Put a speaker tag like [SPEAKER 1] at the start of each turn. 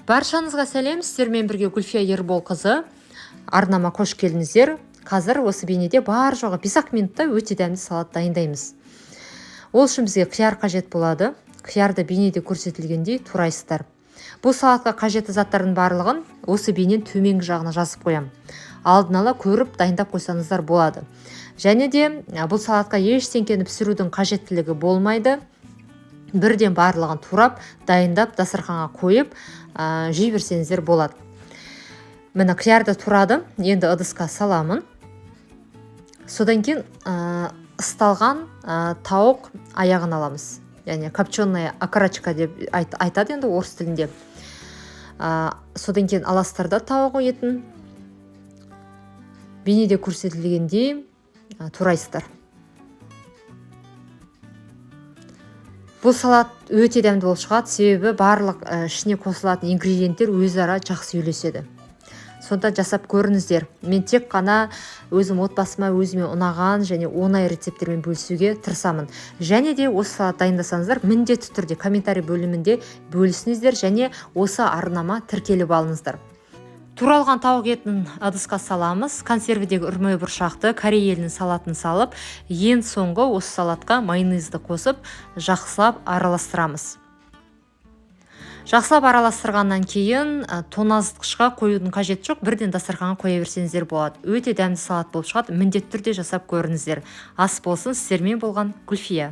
[SPEAKER 1] Баршаңызға сәлем, сіздермен бірге Гүлфия Ерболқызы. Арнама қош келдіңіздер. Қазір осы бейнеде бар жоғы 5-ақ минутта өте дәмді салат дайындаймыз. Ол үшін бізге қияр қажет болады. Қиярды бейнеде көрсетілгендей турайсыздар. Бұл салатқа қажетті заттардың барлығын осы бейненің төменгі жағына жазып қоям. Алдын ала көріп дайындап қойсаңыздар болады. Және де бұл салатқа ештеңкені пісірудің қажеттілігі болмайды. Бірден барлығын турап, дайындап, дастарханға қойып, жей берсеңіздер болады. Міне қиярды турады, енді ыдысқа саламын. Содан кейін ысталған тауық аяғын аламыз. Яғни копченая окорочка деп айтады енді орыс тілінде. Содан кейін аластарда тауық етін. Бейнеде көрсетілгендей турайсыздар. Бұл салат өте дәмді болып шығады, себебі барлық ішіне қосылатын ингредиенттер өзара жақсы үйлеседі. Сонда жасап көріңіздер. Мен тек қана өзім отбасыма өзіме ұнаған және оңай рецепттермен бөлісуге тырысамын. Және де осы салат дайындасаңыздар, міндетті түрде комментарий бөлімінде бөлісіңіздер және осы арнама тіркеліп алыңыздар. Туралған тауық етін ыдысқа саламыз. Консервідегі үрмей бұршақты корей елінің салатын салып, ең соңғы осы салатқа майонезді қосып, жақсылап араластырамыз. Жақсылап араластырғаннан кейін тоңазытқышқа қоюдың қажеті жоқ, бірден дастарханға қоя берсеңіздер болады. Өте дәмді салат болып шығады, міндетті түрде жасап көріңіздер. Ас болсын, сіздермен болған Гүлфия.